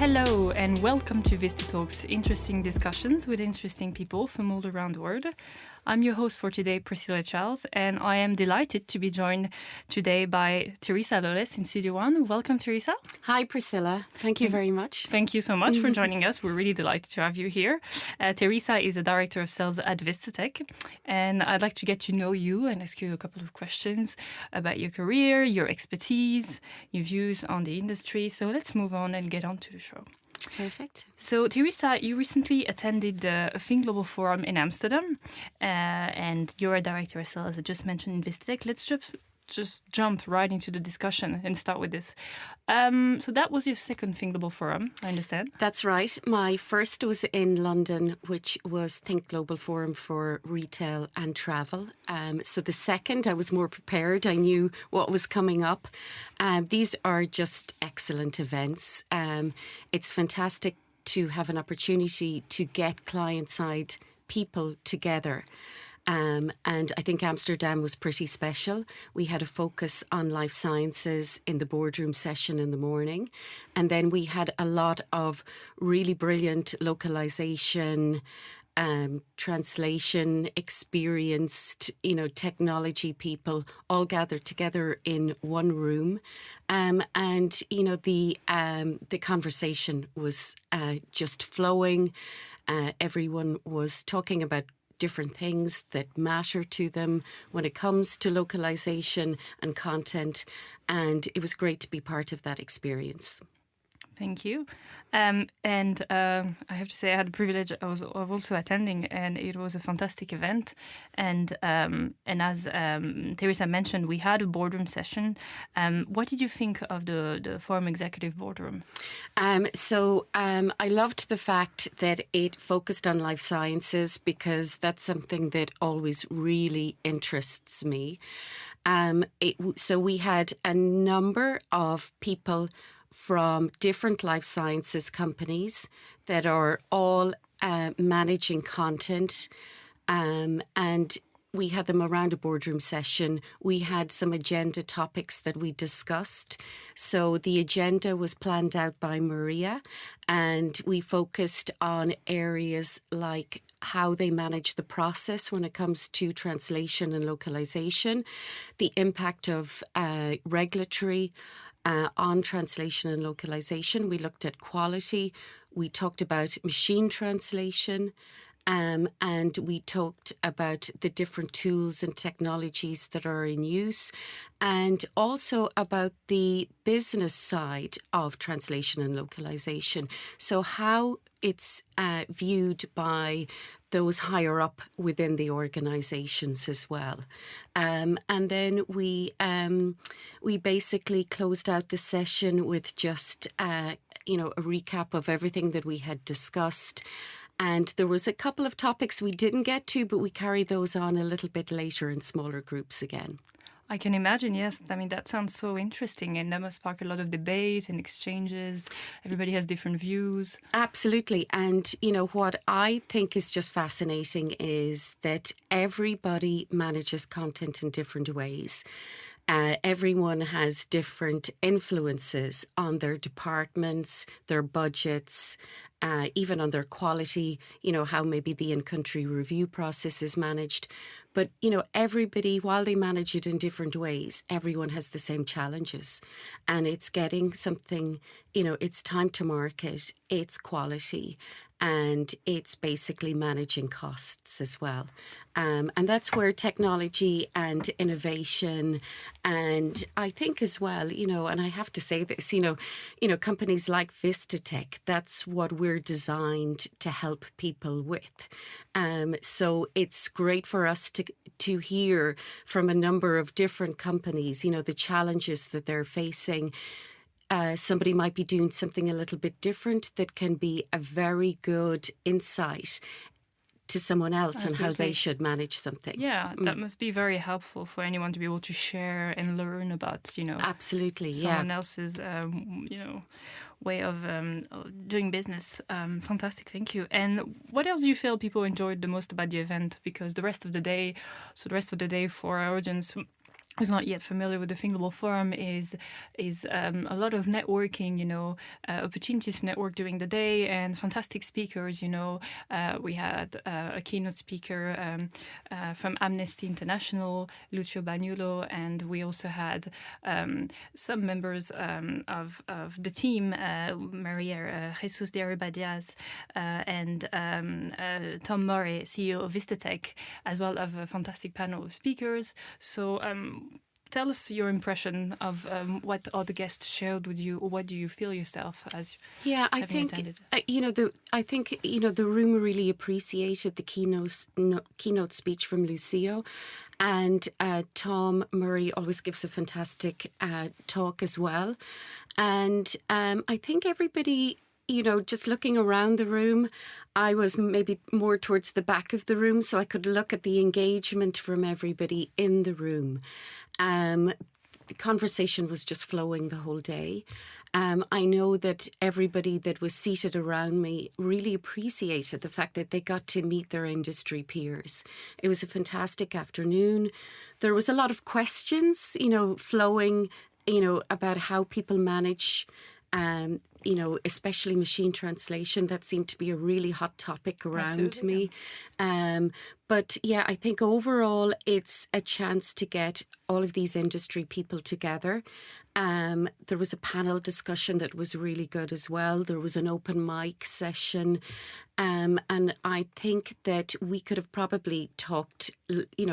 Hello and welcome to VistaTalks, interesting discussions with interesting people from all around the world. I'm your host for today, Priscillia Charles, and I am delighted to be joined today by Teresa Lawless in Studio One. Welcome, Teresa. Hi, Priscilla. Thank you very much. Thank you so much for joining us. We're really delighted to have you here. Teresa is a director of sales at Vistatec, and I'd like to get to know you and ask you a couple of questions about your career, your expertise, your views on the industry. So let's move on and get on to the show. Perfect. So, Teresa, you recently attended the Think Global Forum in Amsterdam, and you're a director of sales, as I just mentioned, in Vistatec. Let's just jump right into the discussion and start with this. So that was your second Think Global Forum, I understand. That's right. My first was in London, which was Think Global Forum for Retail and Travel. So the second, I was more prepared. I knew what was coming up. These are just excellent events. It's fantastic to have an opportunity to get client-side people together. And I think Amsterdam was pretty special. We had a focus on life sciences in the boardroom session in the morning. And then we had a lot of really brilliant localization, translation, experienced, technology people all gathered together in one room. And, the conversation was just flowing. Everyone was talking about different things that matter to them when it comes to localization and content. And it was great to be part of that experience. Thank you. And I have to say I had the privilege of also attending, and it was a fantastic event. And as Teresa mentioned, we had a boardroom session. What did you think of the Forum Executive Boardroom? I loved the fact that it focused on life sciences, because that's something that always really interests me. So we had a number of people from different life sciences companies that are all managing content, and we had them around a boardroom session. We had some agenda topics that we discussed. So the agenda was planned out by Maria, and we focused on areas like how they manage the process when it comes to translation and localization, the impact of regulatory on translation and localization. We looked at quality. We talked about machine translation. And we talked about the different tools and technologies that are in use, and also about the business side of translation and localization. So how it's viewed by those higher up within the organizations as well. And then we basically closed out the session with just a recap of everything that we had discussed. And there was a couple of topics we didn't get to, but we carried those on a little bit later in smaller groups again. I can imagine, yes. I mean, that sounds so interesting, and that must spark a lot of debate and exchanges. Everybody has different views. Absolutely. And, what I think is just fascinating is that everybody manages content in different ways. Everyone has different influences on their departments, their budgets, even on their quality, how maybe the in-country review process is managed. But, everybody, while they manage it in different ways, everyone has the same challenges. And it's getting something, it's time to market, it's quality, and it's basically managing costs as well. And that's where technology and innovation, and I think as well, and I have to say this, companies like Vistatec, that's what we're designed to help people with. So it's great for us to hear from a number of different companies, the challenges that they're facing. Somebody might be doing something a little bit different that can be a very good insight to someone else on how they should manage something. Yeah, that must be very helpful for anyone to be able to share and learn about, absolutely, someone else's, way of doing business. Fantastic, thank you. And what else do you feel people enjoyed the most about the event? Because the rest of the day for our audience who's not yet familiar with the Think Global Forum, is a lot of networking, opportunities to network during the day, and fantastic speakers. We had a keynote speaker from Amnesty International, Lucio Bagnulo, and we also had some members of the team, Maria Jesus de Arriba-Diaz and Tom Murray, CEO of Vistatec, as well as a fantastic panel of speakers. So tell us your impression of what other guests shared with you, or what do you feel yourself as having attended? I think the room really appreciated the keynote speech from Lucio, and Tom Murray always gives a fantastic talk as well, and I think everybody. Just looking around the room, I was maybe more towards the back of the room, so I could look at the engagement from everybody in the room. The conversation was just flowing the whole day. I know that everybody that was seated around me really appreciated the fact that they got to meet their industry peers. It was a fantastic afternoon. There was a lot of questions, flowing, about how people manage especially machine translation. That seemed to be a really hot topic around Absolutely, me. But yeah, I think overall it's a chance to get all of these industry people together. There was a panel discussion that was really good as well. There was an open mic session. And I think that we could have probably talked,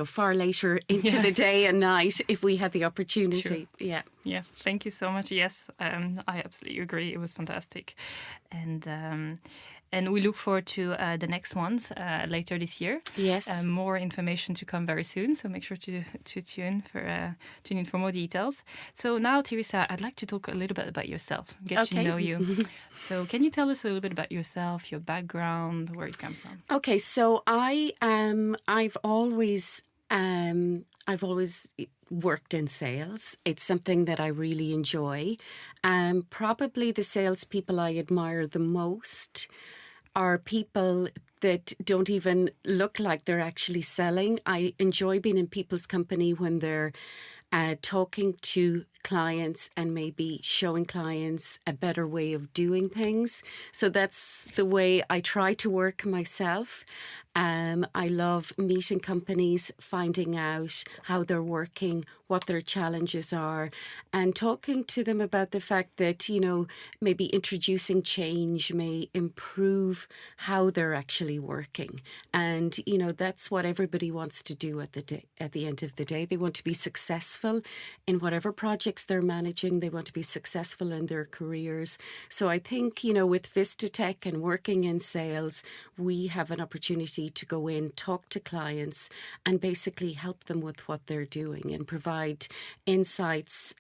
far later into the day and night if we had the opportunity. True. Yeah. Yeah, thank you so much. Yes, I absolutely agree. It was fantastic. And we look forward to the next ones later this year. Yes. More information to come very soon, so make sure to tune in for more details. So now, Teresa, I'd like to talk a little bit about yourself, get to know you. So can you tell us a little bit about yourself, your background, where you come from? Okay, so I've always worked in sales. It's something that I really enjoy. Probably the salespeople I admire the most are people that don't even look like they're actually selling. I enjoy being in people's company when they're talking to clients and maybe showing clients a better way of doing things. So that's the way I try to work myself. I love meeting companies, finding out how they're working, what their challenges are, and talking to them about the fact that, maybe introducing change may improve how they're actually working. And, that's what everybody wants to do at the end of the day. They want to be successful in whatever projects they're managing. They want to be successful in their careers. So I think, with Vistatec and working in sales, we have an opportunity to go in, talk to clients, and basically help them with what they're doing and provide insights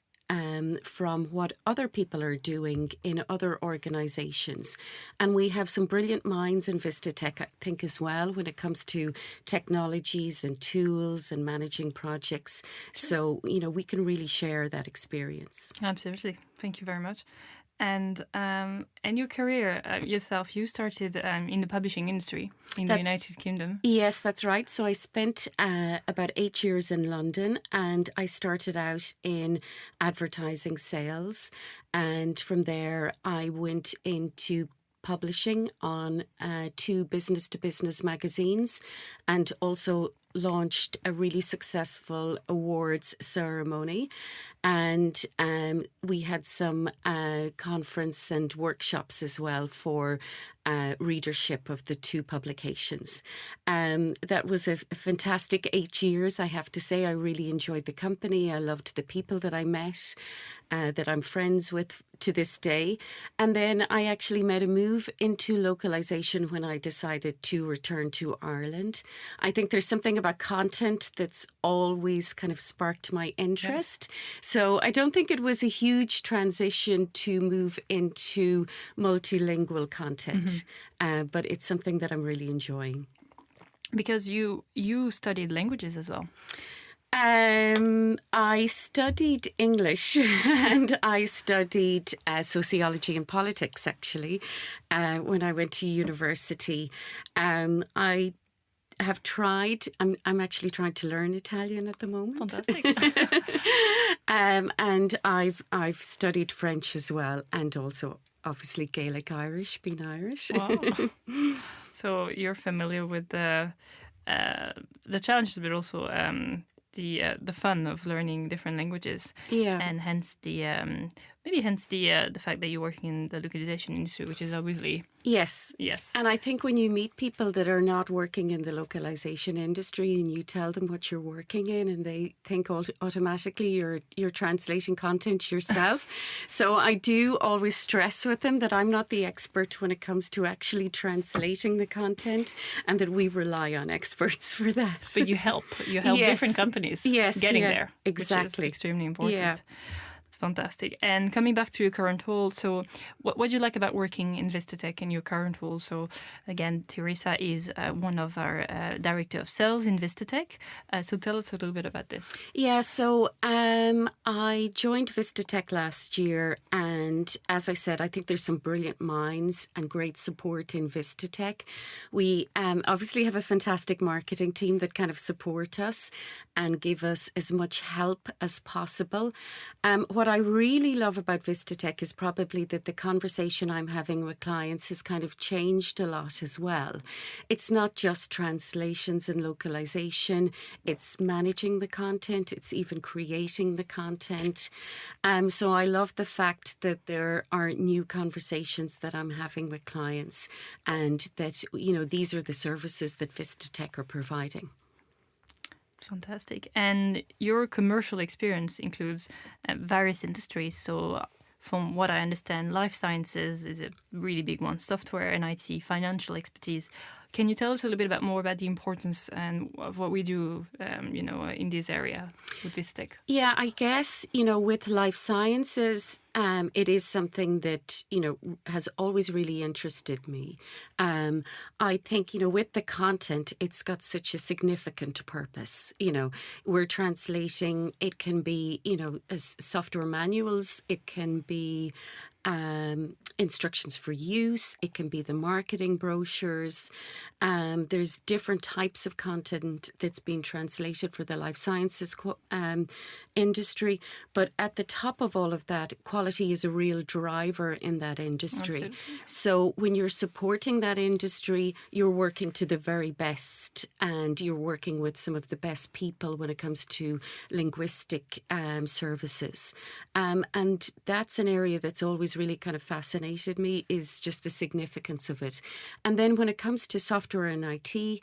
from what other people are doing in other organizations. And we have some brilliant minds in Vistatec, I think, as well, when it comes to technologies and tools and managing projects. So, we can really share that experience. Absolutely. Thank you very much. And your career yourself, you started in the publishing industry in the United Kingdom. Yes, that's right. So I spent about 8 years in London, and I started out in advertising sales. And from there, I went into publishing on 2 business-to-business magazines, and also launched a really successful awards ceremony. And we had some conference and workshops as well for readership of the 2 publications. That was a fantastic 8 years, I have to say. I really enjoyed the company. I loved the people that I met, that I'm friends with to this day. And then I actually made a move into localization when I decided to return to Ireland. I think there's something about content that's always kind of sparked my interest. Yes. So I don't think it was a huge transition to move into multilingual content, but it's something that I'm really enjoying. Because you studied languages as well. I studied English and I studied sociology and politics, actually, when I went to university. have tried. I'm actually trying to learn Italian at the moment. Fantastic. And I've studied French as well, and also obviously Gaelic Irish, being Irish. Wow. So you're familiar with the challenges, but also the fun of learning different languages. Yeah. And hence the fact that you're working in the localization industry, which is obviously Yes. yes. And I think when you meet people that are not working in the localization industry and you tell them what you're working in, and they think automatically you're translating content yourself. So I do always stress with them that I'm not the expert when it comes to actually translating the content, and that we rely on experts for that. But you help Yes. different companies getting there. Exactly. Which is extremely important. Yeah. It's fantastic. And coming back to your current role, so what do you like about working in Vistatec in your current role? So again, Teresa is one of our director of sales in Vistatec. So tell us a little bit about this. Yeah, so I joined Vistatec last year, and as I said, I think there's some brilliant minds and great support in Vistatec. We obviously have a fantastic marketing team that kind of support us and give us as much help as possible. What I really love about Vistatec is probably that the conversation I'm having with clients has kind of changed a lot as well. It's not just translations and localization, it's managing the content, it's even creating the content. So I love the fact that there are new conversations that I'm having with clients, and that, you know, these are the services that Vistatec are providing. Fantastic. And your commercial experience includes various industries. So from what I understand, life sciences is a really big one, software and IT, financial expertise. Can you tell us a little bit more about the importance and of what we do, in this area with Vistatec? Yeah, I guess, with life sciences, it is something that, has always really interested me. I think, with the content, it's got such a significant purpose. We're translating, it can be, as software manuals, it can be instructions for use, it can be the marketing brochures. There's different types of content that's been translated for the life sciences industry. But at the top of all of that, quality is a real driver in that industry. Absolutely. So when you're supporting that industry, you're working to the very best, and you're working with some of the best people when it comes to linguistic services. And that's an area that's always really kind of fascinated me, is just the significance of it. And then when it comes to software and IT,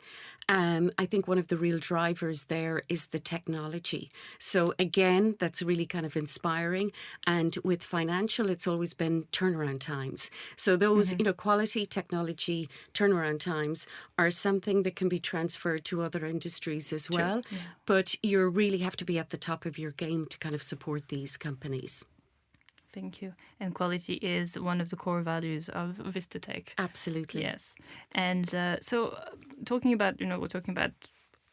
I think one of the real drivers there is the technology. So again, that's really kind of inspiring. And with financial, it's always been turnaround times. So those, quality, technology, turnaround times are something that can be transferred to other industries as well. Yeah. But you really have to be at the top of your game to kind of support these companies. Thank you. And quality is one of the core values of Vistatec. Absolutely. Yes. And so talking about, we're talking about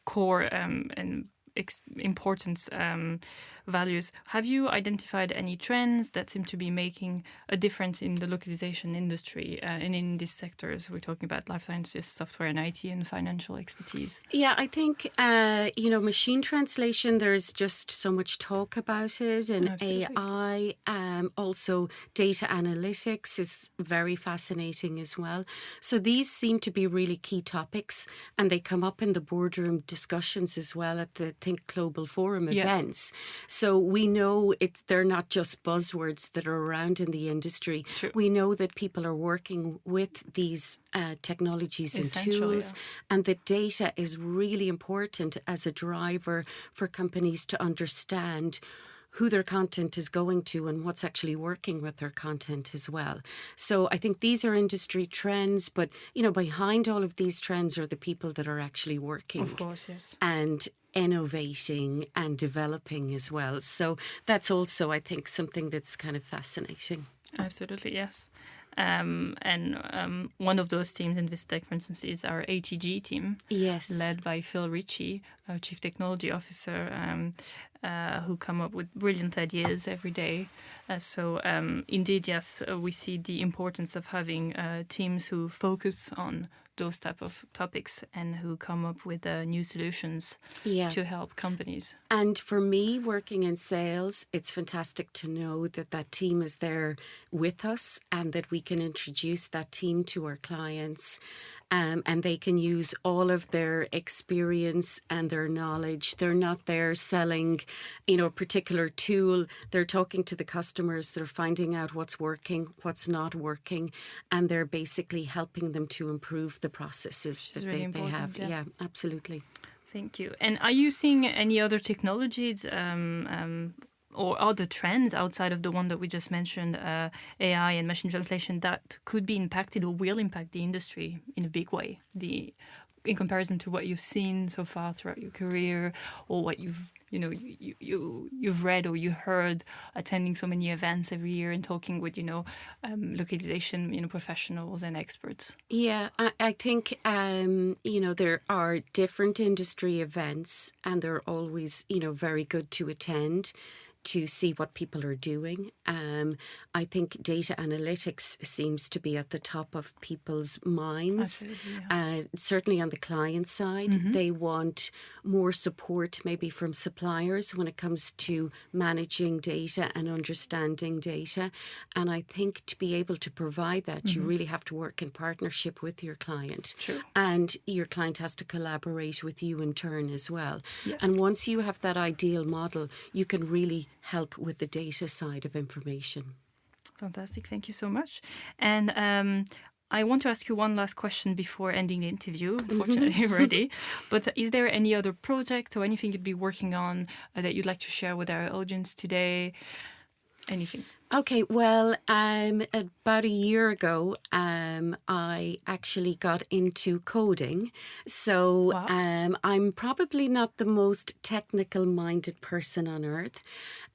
core and importance values. Have you identified any trends that seem to be making a difference in the localization industry and in these sectors? We're talking about life sciences, software and IT, and financial expertise. Yeah, I think, machine translation, there's just so much talk about it, and Absolutely. AI, also data analytics is very fascinating as well. So these seem to be really key topics, and they come up in the boardroom discussions as well at the Think Global Forum events. So we know they're not just buzzwords that are around in the industry. True. We know that people are working with these technologies and tools, and that data is really important as a driver for companies to understand who their content is going to and what's actually working with their content as well. So I think these are industry trends, but, behind all of these trends are the people that are actually working. Of course, yes. And innovating and developing as well. So that's also, I think, something that's kind of fascinating. Absolutely, yes. And one of those teams in Vistatec, for instance, is our ATG team. Yes. Led by Phil Ritchie, our Chief Technology Officer. who come up with brilliant ideas every day. So indeed, yes, we see the importance of having teams who focus on those type of topics and who come up with new solutions to help companies. And for me, working in sales, it's fantastic to know that that team is there with us and that we can introduce that team to our clients. And they can use all of their experience and their knowledge. They're not there selling, a particular tool. They're talking to the customers. They're finding out what's working, what's not working, and they're basically helping them to improve the processes that really they have. Yeah, absolutely. Thank you. And are you seeing any other technologies or other trends outside of the one that we just mentioned, AI and machine translation, that could be impacted or will impact the industry in a big way, in comparison to what you've seen so far throughout your career, or what you've read or you heard attending so many events every year and talking with localization professionals and experts? Yeah, I think there are different industry events, and they're always very good to attend to see what people are doing. I think data analytics seems to be at the top of people's minds. Certainly on the client side, they want more support maybe from suppliers when it comes to managing data and understanding data. And I think to be able to provide that, you really have to work in partnership with your client. True. And your client has to collaborate with you in turn as well. Yes. And once you have that ideal model, you can really help with the data side of information. Fantastic. Thank you so much. And I want to ask you one last question before ending the interview, unfortunately already. But is there any other project or anything you'd be working on that you'd like to share with our audience today? Anything? Okay, well, about a year ago, I actually got into coding. So I'm probably not the most technical-minded person on earth.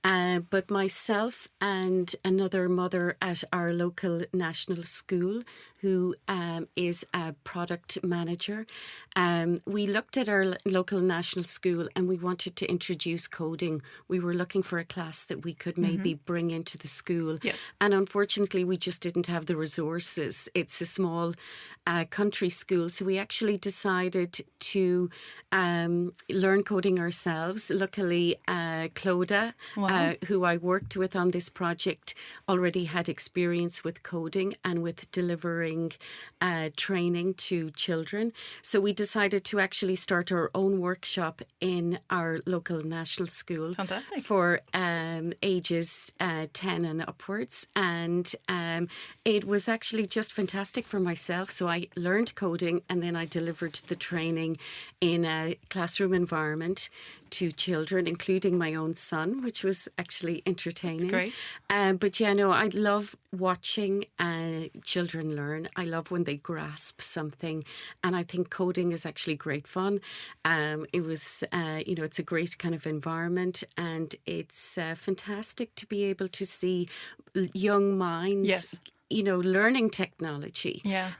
But myself and another mother at our local national school, who is a product manager, we looked at our local national school and we wanted to introduce coding. We were looking for a class that we could maybe bring into the school. Yes. And unfortunately, we just didn't have the resources. It's a small country school. So we actually decided to learn coding ourselves. Luckily, Clodagh, who I worked with on this project, already had experience with coding and with delivering training to children. So we decided to actually start our own workshop in our local national school. Fantastic. For ages 10 and upwards. And it was actually just fantastic for myself. So I learned coding and then I delivered the training in a classroom environment to children, including my own son, which was actually entertaining. That's great. But yeah, no, I love watching children learn. I love when they grasp something. And I think coding is actually great fun. It was, it's a great kind of environment, and it's fantastic to be able to see young minds. Yes. Learning technology. Yeah.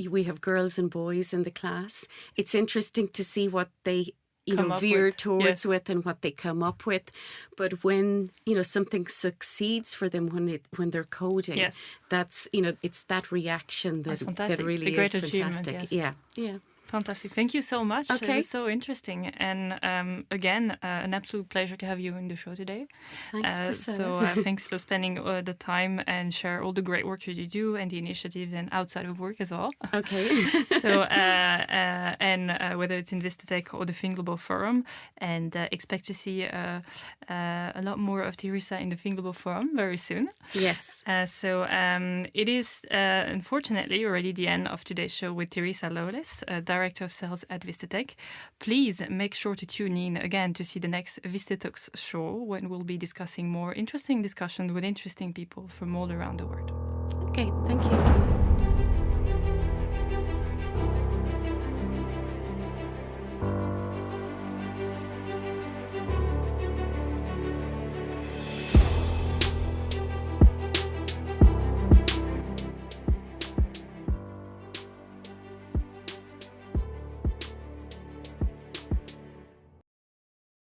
We have girls and boys in the class. It's interesting to see what they veer towards with and what they come up with. But when, something succeeds for them when they're coding, that's, it's that reaction that really is fantastic. Yes. Yeah. Fantastic. Thank you so much. Okay. It was so interesting. And again, an absolute pleasure to have you in the show today. Thanks, Priscilla. So thanks for spending the time and share all the great work that you do and the initiatives and outside of work as well. Okay. So, and whether it's in Vistatec or the Think Global Forum, and expect to see a lot more of Teresa in the Think Global Forum very soon. Yes. So it is unfortunately already the end of today's show with Teresa Lawless, Director of Sales at Vistatec. Please make sure to tune in again to see the next VistaTalks show, when we'll be discussing more interesting discussions with interesting people from all around the world. Okay, thank you.